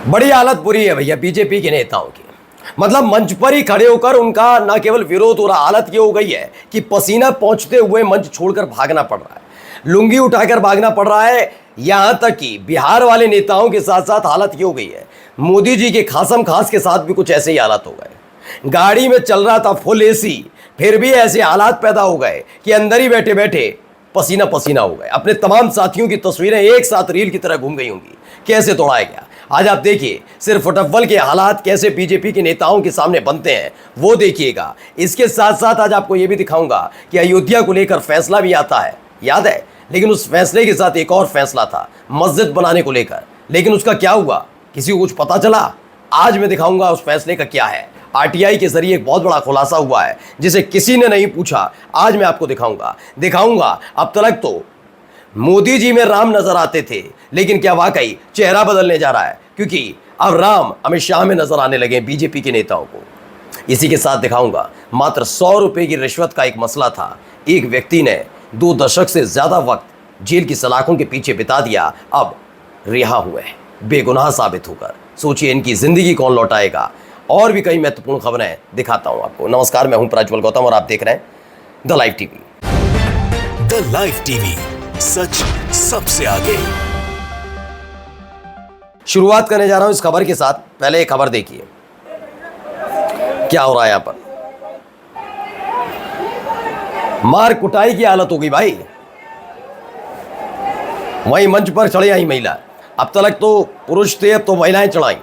बड़ी हालत बुरी है भैया बीजेपी के नेताओं की। मतलब मंच पर ही खड़े होकर उनका न केवल विरोध हो रहा, हालत ये हो गई है कि पसीना पहुंचते हुए मंच छोड़कर भागना पड़ रहा है, लुंगी उठाकर भागना पड़ रहा है। यहां तक कि बिहार वाले नेताओं के साथ साथ हालत ये हो गई है, मोदी जी के खासम खास के साथ भी कुछ ऐसे ही हालात हो गए। गाड़ी में चल रहा था फुल एसी, फिर भी ऐसे हालात पैदा हो गए कि अंदर ही बैठे बैठे पसीना पसीना हो गए। अपने तमाम साथियों की तस्वीरें एक साथ रील की तरह घूम गई होंगी, कैसे तोड़ाया गया। आज आप देखिए सिर्फ फुटबॉल के हालात कैसे बीजेपी के नेताओं के सामने बनते हैं, वो देखिएगा। इसके साथ साथ आज आपको ये भी दिखाऊंगा कि अयोध्या को लेकर फैसला भी आता है, याद है। लेकिन उस फैसले के साथ एक और फैसला था मस्जिद बनाने को लेकर, लेकिन उसका क्या हुआ, किसी को कुछ पता चला? आज मैं दिखाऊंगा उस फैसले का क्या है। आरटीआई के जरिए एक बहुत बड़ा खुलासा हुआ है जिसे किसी ने नहीं पूछा, आज मैं आपको दिखाऊंगा। अब तक तो मोदी जी में राम नजर आते थे, लेकिन क्या वाकई चेहरा बदलने जा रहा है? क्योंकि अब राम अमित शाह में नजर आने लगे बीजेपी के नेताओं को। इसी के साथ दिखाऊंगा मात्र 100 रुपए की रिश्वत का एक मसला था। एक व्यक्ति ने 2 दशक से ज्यादा वक्त जेल की सलाखों के पीछे बिता दिया, अब रिहा हुए बेगुनाह साबित होकर। सोचिए इनकी जिंदगी कौन लौटाएगा। और भी कई महत्वपूर्ण खबरें दिखाता हूं आपको। नमस्कार, मैं हूं प्रज्वल गौतम और आप देख रहे हैं the live TV. The live TV, सच सबसे आगे। शुरुआत करने जा रहा हूं इस खबर के साथ। पहले एक खबर देखिए क्या हो रहा है यहां पर। मार कुटाई की हालत हो गई भाई। वहीं मंच पर चढ़ी आई महिला। अब तक तो पुरुष थे, अब तो महिलाएं चढ़ाई।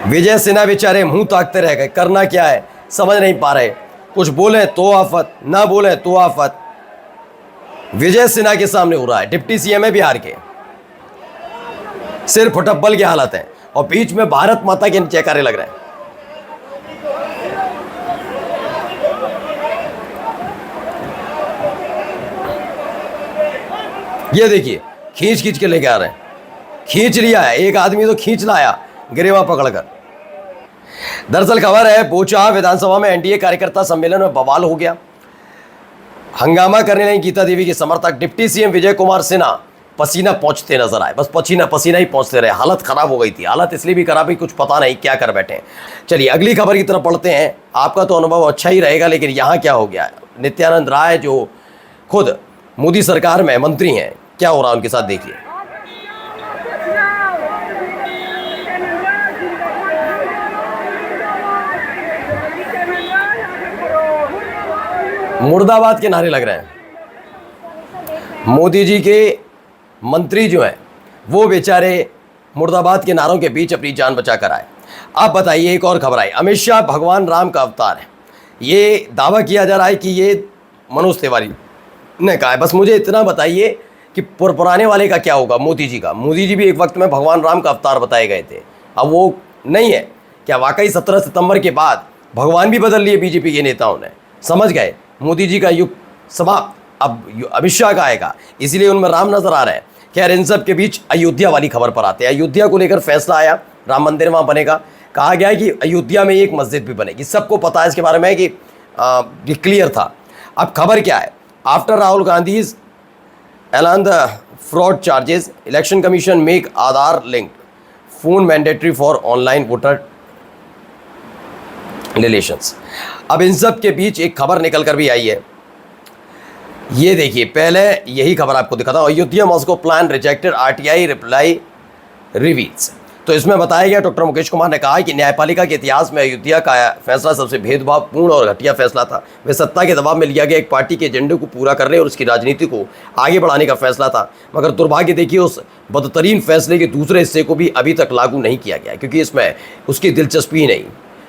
विजय सिन्हा बेचारे मुंह ताकते रह गए, करना क्या है समझ नहीं पा रहे। कुछ बोले तो आफत, ना बोले तो आफत। विजय सिन्हा के सामने हो रहा है, डिप्टी सीएम है बिहार के। सिर्फ फुटबॉल की हालत है और बीच में भारत माता के जयकारे लग रहे हैं। ये देखिए खींच खींच के लेके आ रहे हैं, खींच लिया है एक आदमी तो खींच लाया गिरेवा पकड़कर। दरअसल खबर है बोचाहा विधानसभा में एनडीए कार्यकर्ता सम्मेलन में बवाल हो गया। हंगामा करने लगी गीता देवी के समर्थक। डिप्टी सीएम विजय कुमार सिन्हा पसीना पहुंचते नजर आए, बस पसीना ही पहुंचते रहे। हालत खराब हो गई थी, हालत इसलिए भी खराब हुई कुछ पता नहीं क्या कर बैठे। चलिए अगली खबर की तरफ पढ़ते हैं। आपका तो अनुभव अच्छा ही रहेगा, लेकिन यहाँ क्या हो गया। नित्यानंद राय जो खुद मोदी सरकार में मंत्री हैं, क्या हो रहा है उनके साथ देखिए। मुर्दाबाद के नारे लग रहे हैं। मोदी जी के मंत्री जो हैं वो बेचारे मुर्दाबाद के नारों के बीच अपनी जान बचा कर आए। अब बताइए एक और खबर आई। अमित शाह भगवान राम का अवतार है, ये दावा किया जा रहा है कि ये मनोज तिवारी ने कहा है। बस मुझे इतना बताइए कि पुराने वाले का क्या होगा, मोदी जी का। मोदी जी भी एक वक्त में भगवान राम का अवतार बताए गए थे, अब वो नहीं है। क्या वाकई 17 सितंबर के बाद भगवान भी बदल लिए बीजेपी के नेताओं ने? समझ गए मोदी जी का युग समाप्त, अब अमित शाह का आएगा, इसीलिए उनमें राम नजर आ रहे हैं। खैर इन सब के बीच अयोध्या वाली खबर पर आते हैं। अयोध्या को लेकर फैसला आया, राम मंदिर वहाँ बनेगा। कहा गया है कि अयोध्या में एक मस्जिद भी बनेगी। सबको पता है इसके बारे में कि ये क्लियर था। अब खबर क्या है। आफ्टर राहुल गांधी ऐलान the fraud charges, election commission make Aadhaar linked phone mandatory for online voter relations. अब इन सब के बीच एक खबर निकल कर भी आई है, ये देखिए। पहले यही खबर आपको दिखाता हूं। Ayodhya Moscow plan rejected, RTI reply reveals. तो इसमें बताया गया, डॉक्टर मुकेश कुमार ने कहा कि न्यायपालिका के इतिहास में अयोध्या का फैसला सबसे भेदभावपूर्ण और घटिया फैसला था। वह सत्ता के दबाव में लिया गया एक पार्टी के एजेंडे को पूरा करने और उसकी राजनीति को आगे बढ़ाने का फैसला था। मगर दुर्भाग्य देखिए उस बदतरीन फैसले के दूसरे हिस्से को भी अभी तक लागू नहीं किया गया, क्योंकि इसमें उसकी दिलचस्पी ही नहीं।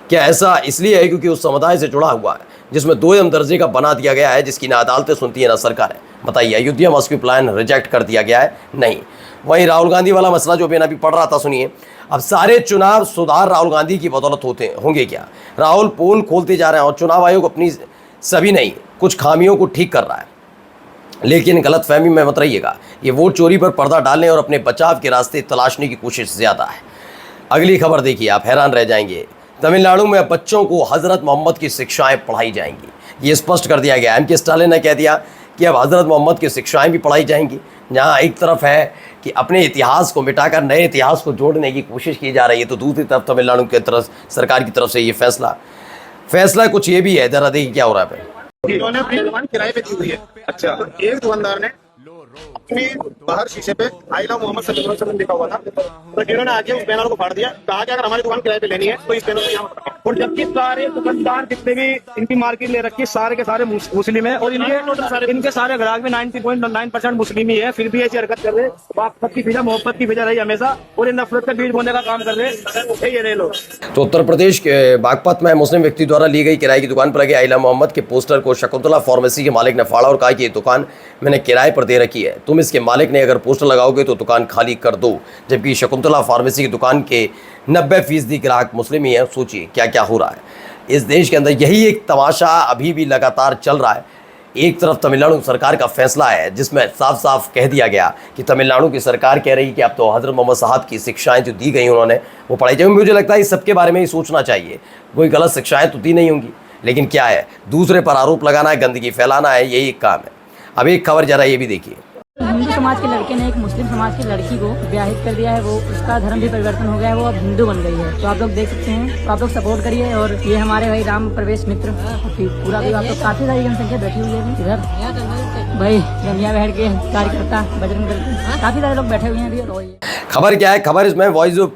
क्या ऐसा इसलिए है क्योंकि उस समुदाय से जुड़ा हुआ है जिसमें 2 दर्जे का बना दिया गया है, जिसकी ना अदालतें सुनती है ना सरकारें। बताइए अयोध्या मॉस्को प्लान रिजेक्ट कर दिया गया है? नहीं। वहीं राहुल गांधी वाला मसला जो मैं अभी पढ़ रहा था, सुनिए। अब सारे चुनाव सुधार राहुल गांधी की बदौलत होंगे क्या? राहुल पोल खोलते जा रहे हैं और चुनाव आयोग अपनी सभी नहीं कुछ खामियों को ठीक कर रहा है। लेकिन गलतफहमी में मत रहिएगा, ये वोट चोरी पर पर्दा डालने और अपने बचाव के रास्ते तलाशने की कोशिश ज़्यादा है। अगली खबर देखिए, आप हैरान रह जाएंगे। तमिलनाडु में बच्चों को हजरत मोहम्मद की शिक्षाएं पढ़ाई जाएंगी, ये स्पष्ट कर दिया गया। एम के स्टालिन ने कह दिया कि अब हज़रत मोहम्मद की शिक्षाएं भी पढ़ाई जाएंगी। जहाँ एक तरफ है कि अपने इतिहास को मिटाकर नए इतिहास को जोड़ने की कोशिश की जा रही है, तो दूसरी तरफ तमिलनाडु की तरफ सरकार की तरफ से ये फैसला कुछ ये भी है। जरा देखिए क्या हो रहा है। इन्होंने अपनी दुकान किराए पे दी हुई है। अच्छा, एक दुकानदार ने अपने बाहर शीशे पे आई लव मोहम्मद सल्लल्लाहु अलैहि वसल्लम लिखा हुआ था, तो इन्होंने आके उस बैनर को फाड़ दिया, कहा कि अगर हमारी दुकान किराए पे लेनी है तो इस बैनर को यहाँ पर। और जबकि सारे दुकानदार जितने भी इनकी मार्केट ले रखी है सारे के सारे मुस्लिम है, और इनके सारे ग्राहक भी 90.9% मुस्लिम ही है, फिर भी ऐसी हरकत कर रहे हैं। बागपत की फिजा मोहब्बत की फिजा रही हमेशा, और ये नफरत का बीज बोने का काम कर रहे हैं ये लोग। तो उत्तर प्रदेश के बागपत में मुस्लिम व्यक्ति द्वारा ली गई किराए की दुकान पर लगे आइला मोहम्मद के पोस्टर को शकुंतला फार्मेसी के मालिक ने फाड़ा और कहा कि ये दुकान मैंने किराए पर दे रखी है, तुम इसके मालिक ने अगर पोस्टर लगाओगे तो दुकान खाली कर दो। जबकि शकुंतला फार्मेसी की दुकान के 90% ग्राहक मुस्लिम ही हैं। सोचिए क्या क्या हो रहा है इस देश के अंदर। यही एक तमाशा अभी भी लगातार चल रहा है। एक तरफ तमिलनाडु सरकार का फैसला है जिसमें साफ साफ कह दिया गया कि तमिलनाडु की सरकार कह रही कि अब तो हज़रत मोहम्मद साहब की शिक्षाएं जो दी गई उन्होंने वो पढ़ाई जाएगी। मुझे लगता है इस सबके बारे में ही सोचना चाहिए। कोई गलत शिक्षाएं तो दी नहीं होंगी, लेकिन क्या है, दूसरे पर आरोप लगाना है, गंदगी फैलाना है, यही एक काम है। अब एक खबर जरा ये भी देखिए। हिंदू समाज के लड़के ने एक मुस्लिम समाज की लड़की को विवाहित कर दिया है, वो उसका धर्म भी परिवर्तन हो गया है, वो अब हिंदू बन गई है। तो आप लोग देख सकते हैं, तो आप लोग सपोर्ट करिए। और ये हमारे भाई राम प्रवेश मित्र पूरा भी आप लोग काफी सारी जनसंख्या बैठी हुई है इधर, भाई रमिया बहर के कार्यकर्ता बजरंग दल के काफी सारे लोग बैठे हुए हैं अभी। खबर क्या है, खबर इसमें वॉइस ऑफ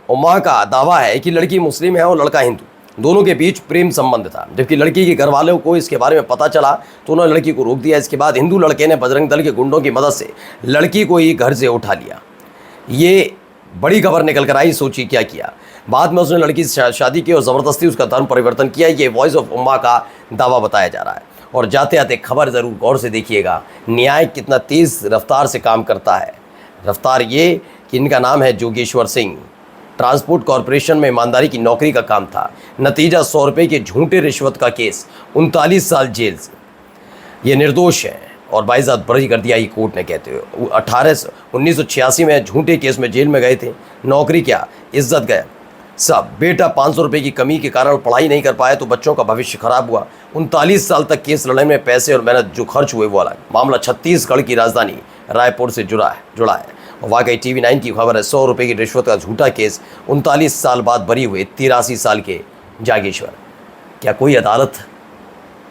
उम्मा का दावा है कि लड़की मुस्लिम है और लड़का हिंदू, दोनों के बीच प्रेम संबंध था। जबकि लड़की के घर वालों को इसके बारे में पता चला तो उन्होंने लड़की को रोक दिया। इसके बाद हिंदू लड़के ने बजरंग दल के गुंडों की मदद से लड़की को ही घर से उठा लिया। ये बड़ी खबर निकल कर आई। सोचिए क्या किया, बाद में उसने लड़की से शादी की और ज़बरदस्ती उसका धर्म परिवर्तन किया। ये वॉइस ऑफ उम्मा का दावा बताया जा रहा है। और जाते आते खबर ज़रूर गौर से देखिएगा, न्याय कितना तेज़ रफ्तार से काम करता है। रफ्तार ये कि इनका नाम है जोगेश्वर सिंह, ट्रांसपोर्ट कॉरपोरेशन में ईमानदारी की नौकरी का काम था। नतीजा 100 रुपये के झूठे रिश्वत का केस, 39 साल जेल से। ये निर्दोष है और बाइज़ात बरी कर दिया ही कोर्ट ने, कहते हुए 1986 में झूठे केस में जेल में गए थे। नौकरी क्या, इज्जत गया सब। बेटा 500 रुपये की कमी के कारण पढ़ाई नहीं कर पाया तो बच्चों का भविष्य खराब हुआ। 39 साल तक केस लड़ने में पैसे और मेहनत जो खर्च हुए वो अलग। मामला छत्तीसगढ़ की राजधानी रायपुर से जुड़ा है। और वाकई TV9 की खबर है। 100 रुपये की रिश्वत का झूठा केस, 39 साल बाद बरी हुए 83 साल के जागेश्वर। क्या कोई अदालत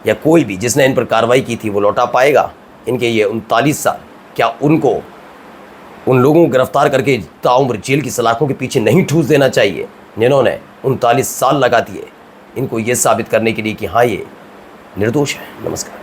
या कोई भी जिसने इन पर कार्रवाई की थी वो लौटा पाएगा इनके ये 39 साल? क्या उनको उन लोगों को गिरफ्तार करके ताउम्र जेल की सलाखों के पीछे नहीं ठूस देना चाहिए जिन्होंने 39 साल लगा दिए इनको ये साबित करने के लिए कि हाँ ये निर्दोष है? नमस्कार।